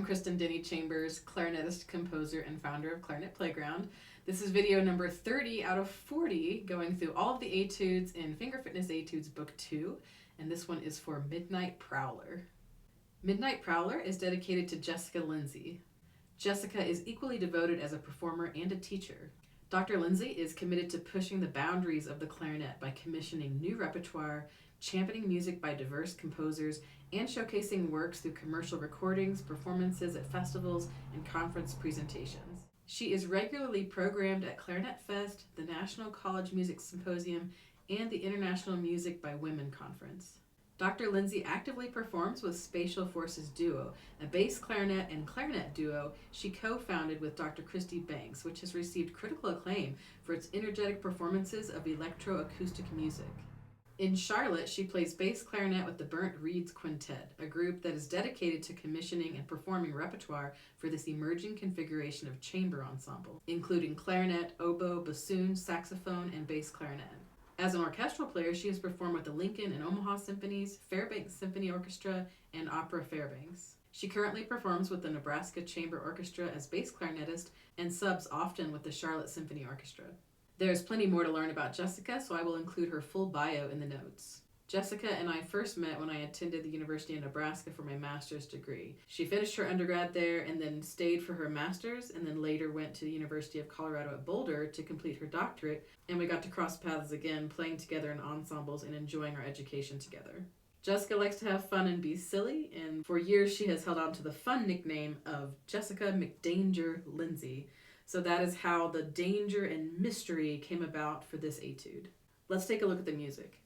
Kristen Denny-Chambers, clarinetist, composer, and founder of Clarinet Playground. This is video number 30 out of 40, going through all of the etudes in Finger Fitness Études Book 2, and this one is for Midnight Prowler. Midnight Prowler is dedicated to Jessica Lindsey. Jessica is equally devoted as a performer and a teacher. Dr. Lindsay is committed to pushing the boundaries of the clarinet by commissioning new repertoire, championing music by diverse composers, and showcasing works through commercial recordings, performances at festivals, and conference presentations. She is regularly programmed at Clarinet Fest, the National College Music Symposium, and the International Music by Women Conference. Dr. Lindsay actively performs with Spatial Forces Duo, a bass clarinet and clarinet duo she co-founded with Dr. Christy Banks, which has received critical acclaim for its energetic performances of electroacoustic music. In Charlotte, she plays bass clarinet with the Burnt Reeds Quintet, a group that is dedicated to commissioning and performing repertoire for this emerging configuration of chamber ensemble, including clarinet, oboe, bassoon, saxophone, and bass clarinet. As an orchestral player, she has performed with the Lincoln and Omaha Symphonies, Fairbanks Symphony Orchestra, and Opera Fairbanks. She currently performs with the Nebraska Chamber Orchestra as bass clarinetist and subs often with the Charlotte Symphony Orchestra. There's plenty more to learn about Jessica, so I will include her full bio in the notes. Jessica and I first met when I attended the University of Nebraska for my master's degree. She finished her undergrad there and then stayed for her master's, and then later went to the University of Colorado at Boulder to complete her doctorate, and we got to cross paths again, playing together in ensembles and enjoying our education together. Jessica likes to have fun and be silly, and for years she has held on to the fun nickname of Jessica McDanger Lindsay. So that is how the danger and mystery came about for this etude. Let's take a look at the music.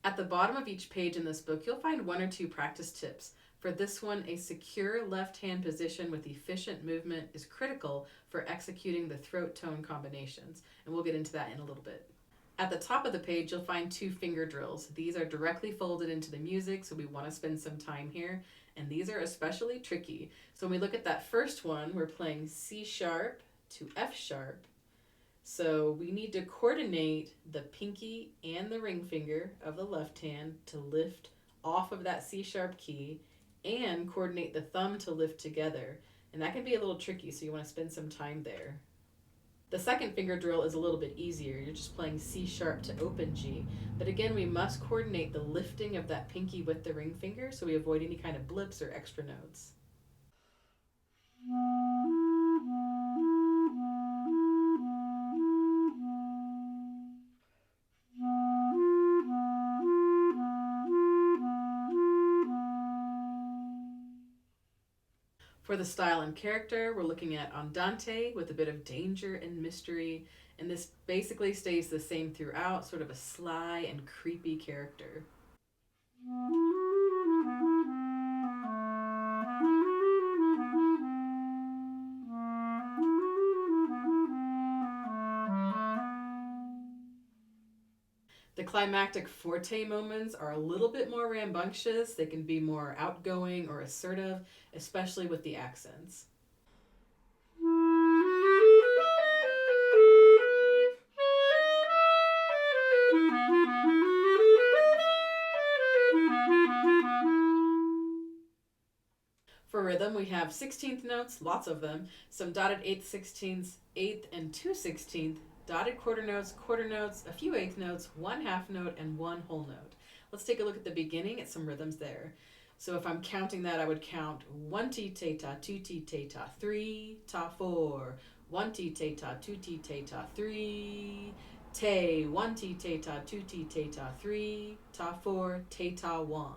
At the bottom of each page in this book, you'll find one or two practice tips. For this one, a secure left hand position with efficient movement is critical for executing the throat tone combinations, and we'll get into that in a little bit. At the top of the page, you'll find two finger drills. These are directly folded into the music, so we want to spend some time here, and these are especially tricky. So when we look at that first one, we're playing C sharp to F sharp. So we need to coordinate the pinky and the ring finger of the left hand to lift off of that C sharp key and coordinate the thumb to lift together. And that can be a little tricky, so you want to spend some time there. The second finger drill is a little bit easier. You're just playing C sharp to open G. But again, we must coordinate the lifting of that pinky with the ring finger so we avoid any kind of blips or extra notes. For the style and character, we're looking at andante with a bit of danger and mystery, and this basically stays the same throughout, sort of a sly and creepy character. The climactic forte moments are a little bit more rambunctious. They can be more outgoing or assertive, especially with the accents. For rhythm, we have 16th notes, lots of them, some dotted 8th, 16th, 8th, and 2/16th, dotted quarter notes, a few eighth notes, one half note, and one whole note. Let's take a look at the beginning at some rhythms there. So if I'm counting that, I would count 1 T ta ta, 2 T ta ta, 3 ta 4, 1 T ta ta, 2 T ta ta, 3 te, 1 T ta ta, 2 T ta ta, 3 ta 4, ta ta 1.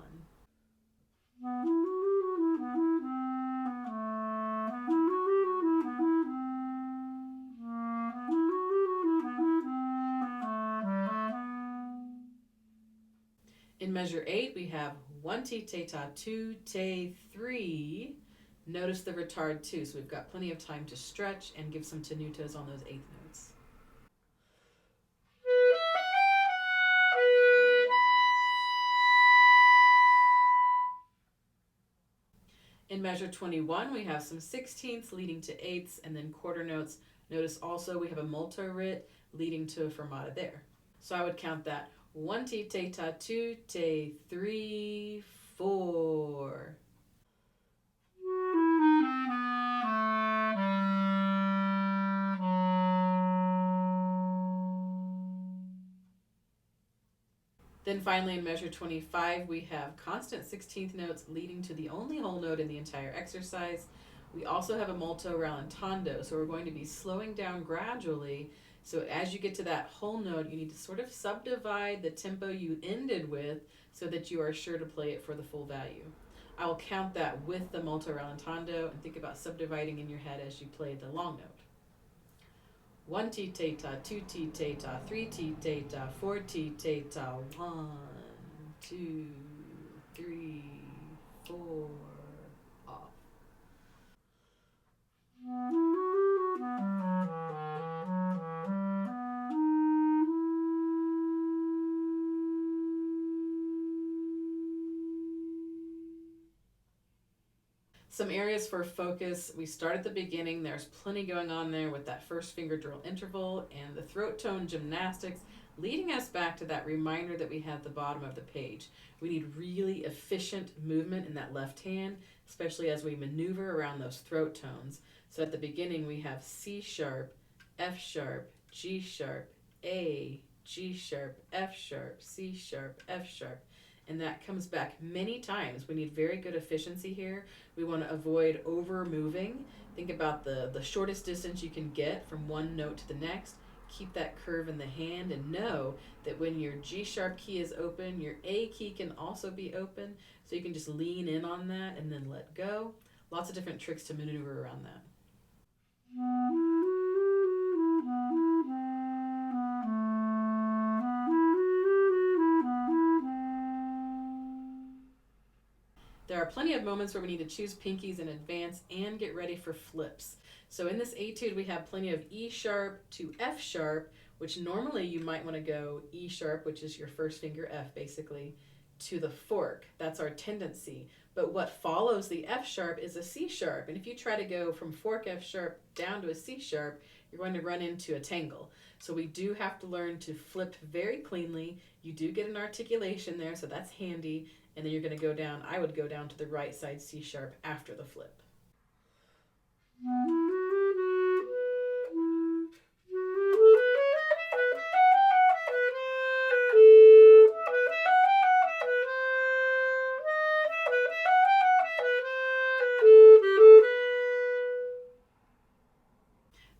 In measure 8, we have 1 T ta ta, 2 te 3. Notice the retard 2, so we've got plenty of time to stretch and give some tenutos on those eighth notes. In measure 21, we have some 16ths leading to 8ths and then quarter notes. Notice also we have a molto writ leading to a fermata there. So I would count that 1 T ta ta, 2 te 3 4. Then finally in measure 25, we have constant 16th notes leading to the only whole note in the entire exercise. We also have a molto rallentando, so we're going to be slowing down gradually. So as you get to that whole note, you need to sort of subdivide the tempo you ended with so that you are sure to play it for the full value. I will count that with the molto rallentando and think about subdividing in your head as you play the long note. 1 ti teta, 2 ti teta, 3 ti teta, 4 ti teta, 1, 2, 3, 4, off. Some areas for focus. We start at the beginning. There's plenty going on there with that first finger drill interval and the throat tone gymnastics, leading us back to that reminder that we had at the bottom of the page. We need really efficient movement in that left hand, especially as we maneuver around those throat tones. So at the beginning we have C sharp, F sharp, G sharp, A, G sharp, F sharp, C sharp, F sharp. And that comes back many times. We need very good efficiency here. We want to avoid over moving. Think about the shortest distance you can get from one note to the next. Keep that curve in the hand and know that when your G sharp key is open, your A key can also be open. So you can just lean in on that and then let go. Lots of different tricks to maneuver around that. There are plenty of moments where we need to choose pinkies in advance and get ready for flips. So in this etude, we have plenty of E sharp to F sharp, which normally you might want to go E sharp, which is your first finger F basically, to the fork. That's our tendency. But what follows the F sharp is a C sharp. And if you try to go from fork F sharp down to a C sharp, you're going to run into a tangle. So we do have to learn to flip very cleanly. You do get an articulation there, so that's handy. And then you're going to go down, I would go down to the right side C sharp after the flip.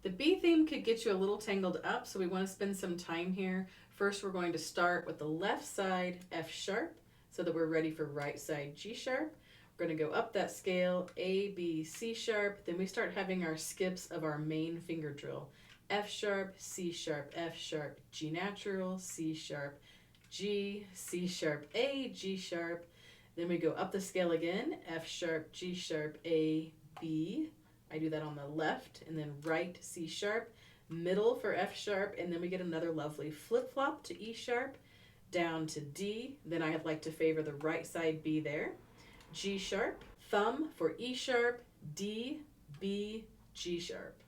The B theme could get you a little tangled up, so we want to spend some time here. First, we're going to start with the left side F sharp, so that we're ready for right side G sharp. We're going to go up that scale, A, B, C sharp. Then we start having our skips of our main finger drill. F sharp, C sharp, F sharp, G natural, C sharp, G, C sharp, A, G sharp. Then we go up the scale again, F sharp, G sharp, A, B. I do that on the left, and then right C sharp, middle for F sharp, and then we get another lovely flip-flop to E sharp, down to D. Then I like to favor the right side B there. G sharp, thumb for E sharp, D, B, G sharp.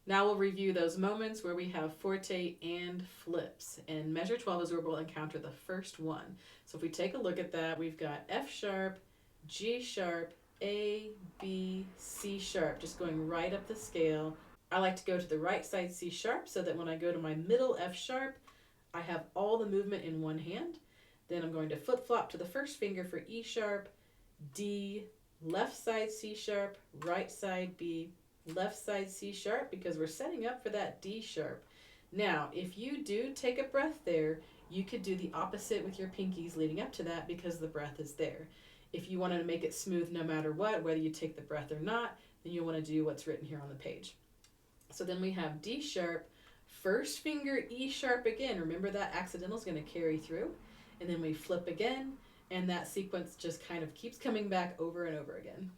Now we'll review those moments where we have forte and flips. And measure 12 is where we'll encounter the first one. So if we take a look at that, we've got F sharp, G sharp, A, B, C sharp, just going right up the scale. I like to go to the right side C sharp so that when I go to my middle F sharp, I have all the movement in one hand. Then I'm going to flip-flop to the first finger for E sharp, D, left side C sharp, right side B, left side C sharp, because we're setting up for that D sharp. Now, if you do take a breath there, you could do the opposite with your pinkies leading up to that because the breath is there. If you wanted to make it smooth no matter what, whether you take the breath or not, then you'll want to do what's written here on the page. So then we have D sharp, first finger E sharp again. Remember that accidental is going to carry through. And then we flip again, and that sequence just kind of keeps coming back over and over again.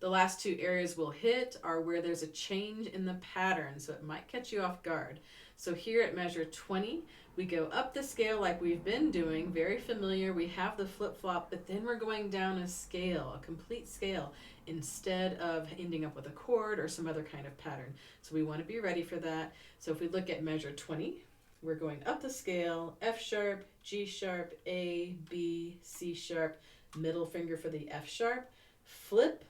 The last two areas we'll hit are where there's a change in the pattern, so it might catch you off guard. So here at measure 20, we go up the scale like we've been doing, very familiar. We have the flip-flop, but then we're going down a scale, a complete scale, instead of ending up with a chord or some other kind of pattern. So we want to be ready for that. So if we look at measure 20, we're going up the scale, F sharp, G sharp, A, B, C sharp, middle finger for the F sharp, flip,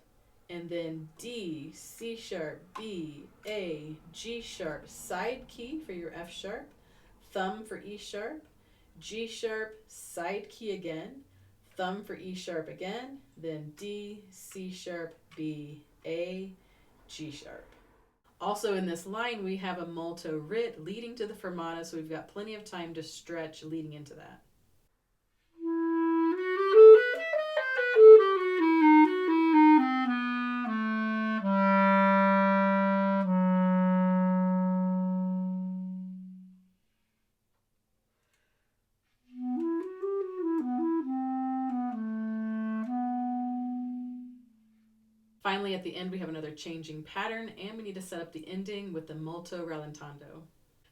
and then D, C sharp, B, A, G sharp, side key for your F sharp, thumb for E sharp, G sharp, side key again, thumb for E sharp again, then D, C sharp, B, A, G sharp. Also in this line, we have a molto rit leading to the fermata, so we've got plenty of time to stretch leading into that. Finally, at the end, we have another changing pattern, and we need to set up the ending with the molto rallentando.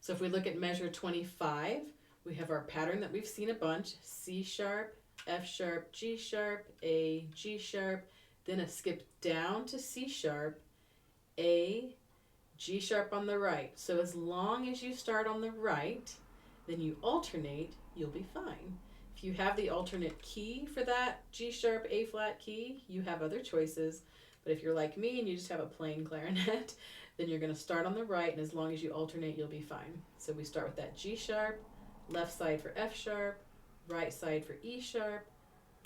So if we look at measure 25, we have our pattern that we've seen a bunch, C sharp, F sharp, G sharp, A, G sharp, then a skip down to C sharp, A, G sharp on the right. So as long as you start on the right, then you alternate, you'll be fine. If you have the alternate key for that G sharp, A flat key, you have other choices. But if you're like me and you just have a plain clarinet, then you're going to start on the right, and as long as you alternate, you'll be fine. So we start with that G sharp, left side for F sharp, right side for E sharp,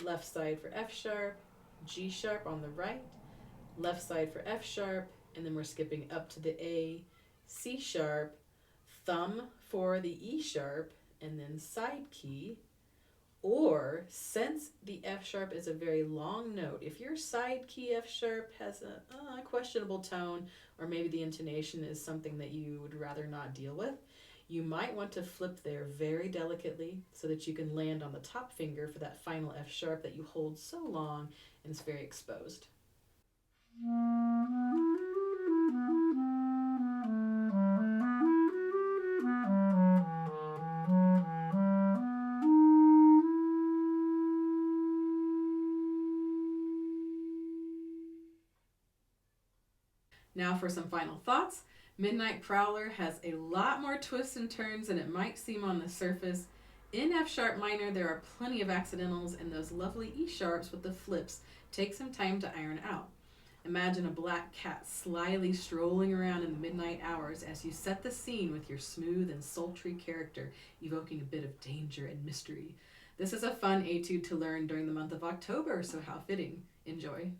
left side for F sharp, G sharp on the right, left side for F sharp, and then we're skipping up to the A, C sharp, thumb for the E sharp, and then side key. Or, since the F sharp is a very long note, if your side key F sharp has a questionable tone, or maybe the intonation is something that you would rather not deal with, you might want to flip there very delicately so that you can land on the top finger for that final F sharp that you hold so long and it's very exposed. Now for some final thoughts. Midnight Prowler has a lot more twists and turns than it might seem on the surface. In F sharp minor, there are plenty of accidentals, and those lovely E sharps with the flips take some time to iron out. Imagine a black cat slyly strolling around in the midnight hours as you set the scene with your smooth and sultry character, evoking a bit of danger and mystery. This is a fun etude to learn during the month of October, so how fitting. Enjoy.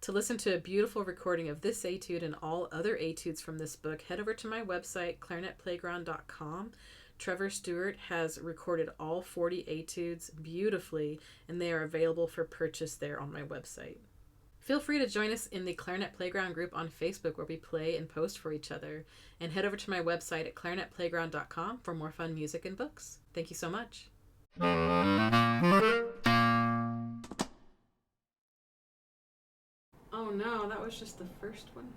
To listen to a beautiful recording of this etude and all other etudes from this book, head over to my website, clarinetplayground.com. Trevor Stewart has recorded all 40 etudes beautifully, and they are available for purchase there on my website. Feel free to join us in the Clarinet Playground group on Facebook, where we play and post for each other. And head over to my website at clarinetplayground.com for more fun music and books. Thank you so much. Oh no, that was just the first one.